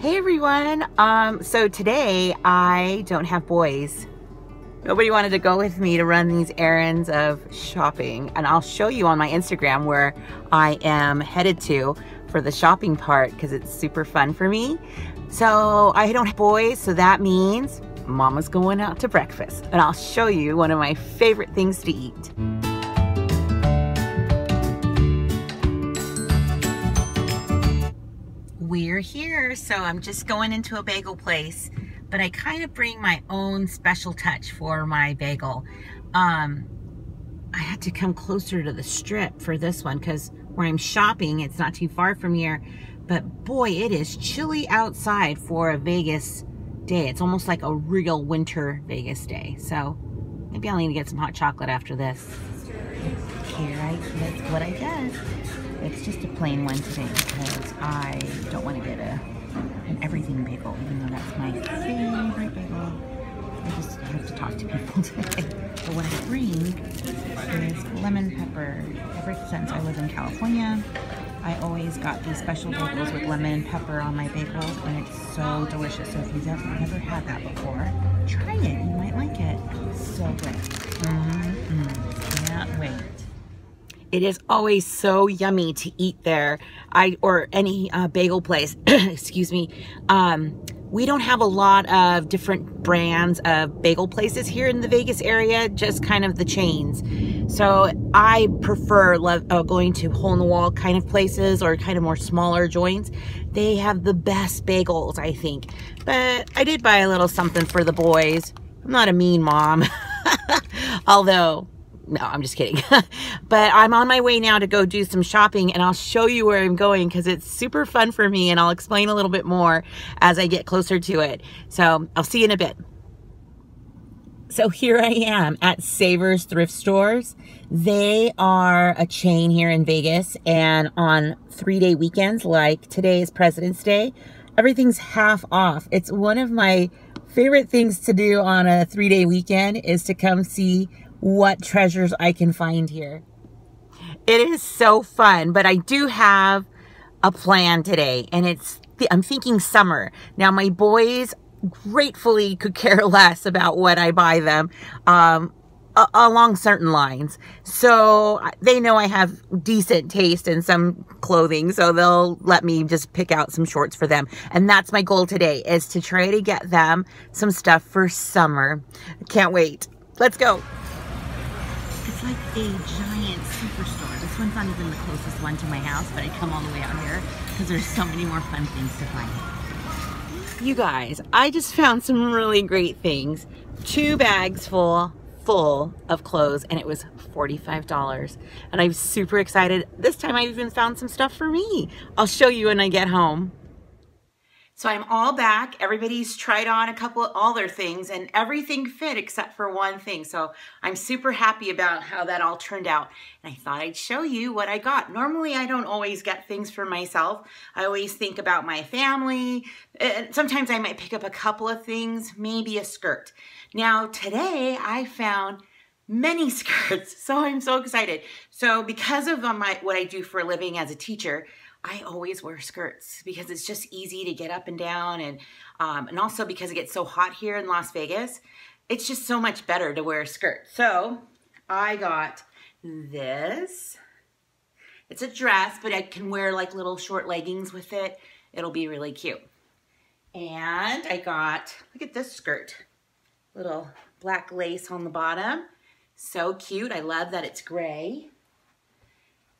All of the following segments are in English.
Hey everyone, so today I don't have boys. Nobody wanted to go with me to run these errands of shopping, and I'll show you on my Instagram where I am headed to for the shopping part because it's super fun for me. So I don't have boys, so that means Mama's going out to breakfast, and I'll show you one of my favorite things to eat. We're here, so I'm just going into a bagel place, but I kind of bring my own special touch for my bagel. I had to come closer to the strip for this one because where I'm shopping, it's not too far from here, but boy, it is chilly outside for a Vegas day. It's almost like a real winter Vegas day, so maybe I'll need to get some hot chocolate after this. That's what I get. It's just a plain one today because I don't want to get an everything bagel, even though that's my favorite bagel. I just have to talk to people today. But what I bring is lemon pepper. Ever since I live in California, I always got these special bagels with lemon and pepper on my bagels, and it's so delicious. So if you've never had that before, try it. You might like it. It's so good. Can't wait. It is always so yummy to eat there, or any bagel place. Excuse me. We don't have a lot of different brands of bagel places here in the Vegas area, just kind of the chains. So I prefer going to hole-in-the-wall kind of places or kind of more smaller joints. They have the best bagels, I think. But I did buy a little something for the boys. I'm not a mean mom. Although, no, I'm just kidding. But I'm on my way now to go do some shopping, and I'll show you where I'm going because it's super fun for me, and I'll explain a little bit more as I get closer to it. So I'll see you in a bit. So here I am at Savers Thrift Stores. They are a chain here in Vegas, and on 3-day weekends, like today is President's Day, everything's half off. It's one of my favorite things to do on a 3-day weekend is to come see what treasures I can find here. It is so fun, but I do have a plan today, and I'm thinking summer. Now my boys gratefully could care less about what I buy them along certain lines. So they know I have decent taste in some clothing, so they'll let me just pick out some shorts for them. And that's my goal today, is to try to get them some stuff for summer. Can't wait. Let's go. It's like a giant superstore. This one's not even the closest one to my house, but I come all the way out here because there's so many more fun things to find. You guys, I just found some really great things. 2 bags full of clothes, and it was $45. And I'm super excited. This time I even found some stuff for me. I'll show you when I get home. So I'm all back. Everybody's tried on all their things, and everything fit except for one thing. So I'm super happy about how that all turned out. And I thought I'd show you what I got. Normally I don't always get things for myself. I always think about my family. Sometimes I might pick up a couple of things, maybe a skirt. Now today I found many skirts, so I'm so excited. So because of what I do for a living as a teacher, I always wear skirts because it's just easy to get up and down, and also because it gets so hot here in Las Vegas, it's just so much better to wear a skirt. So I got this. It's a dress, but I can wear like little short leggings with it. It'll be really cute. And I got, look at this skirt. Little black lace on the bottom. So cute. I love that it's gray.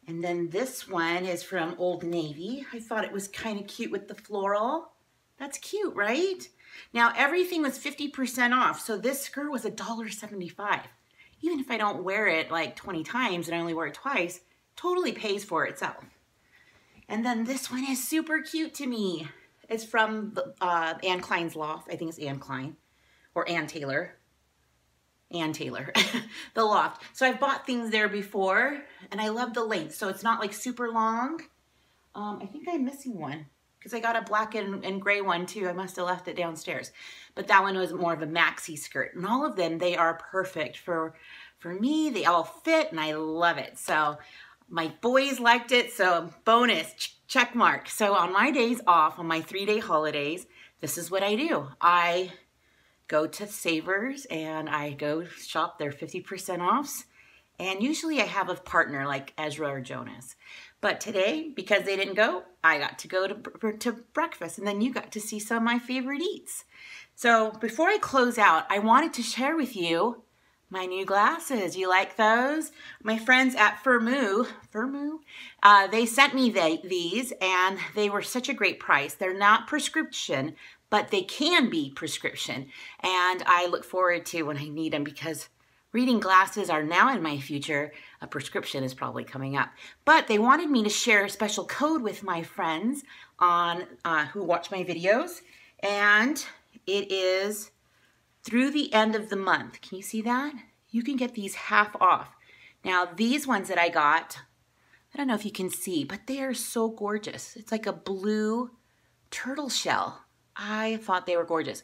And then this one is from Old Navy. I thought it was kind of cute with the floral. That's cute, right? Now everything was 50% off, so this skirt was $1.75. Even if I don't wear it like 20 times and I only wear it twice, totally pays for itself. And then this one is super cute to me. It's from Anne Klein's Loft. I think it's Anne Klein or Ann Taylor. Ann Taylor, the Loft. So I've bought things there before, and I love the length. So it's not like super long. I think I'm missing one because I got a black and gray one too. I must have left it downstairs. But that one was more of a maxi skirt. And all of them, they are perfect for me. They all fit, and I love it. So my boys liked it, so bonus. Check mark. So on my days off, on my 3-day holidays, this is what I do. I go to Savers and I go shop their 50% offs. And usually I have a partner like Ezra or Jonas. But today, because they didn't go, I got to go to breakfast, and then you got to see some of my favorite eats. So before I close out, I wanted to share with you my new glasses. You like those? My friends at Fumble, they sent me these, and they were such a great price. They're not prescription, but they can be prescription. And I look forward to when I need them, because reading glasses are now in my future. A prescription is probably coming up. But they wanted me to share a special code with my friends on who watch my videos. And it is through the end of the month. Can you see that? You can get these half off. Now, these ones that I got, I don't know if you can see, but they are so gorgeous. It's like a blue turtle shell. I thought they were gorgeous.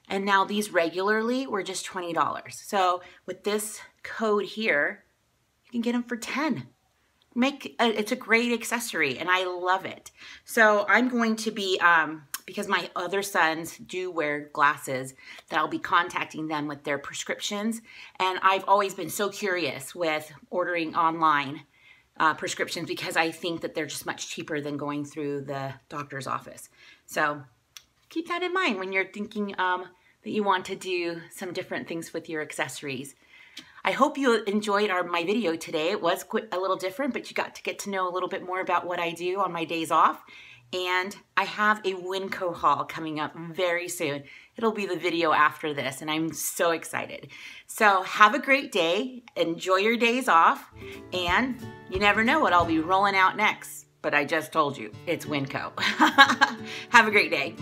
And now these regularly were just $20. So with this code here, you can get them for $10. It's a great accessory, and I love it. So I'm going to be, because my other sons do wear glasses, that I'll be contacting them with their prescriptions. And I've always been so curious with ordering online prescriptions, because I think that they're just much cheaper than going through the doctor's office. So keep that in mind when you're thinking that you want to do some different things with your accessories. I hope you enjoyed my video today. It was a little different, but you got to get to know a little bit more about what I do on my days off. And I have a Winco haul coming up very soon. It'll be the video after this, and I'm so excited. So have a great day, enjoy your days off, and you never know what I'll be rolling out next. But I just told you, it's Winco. Have a great day.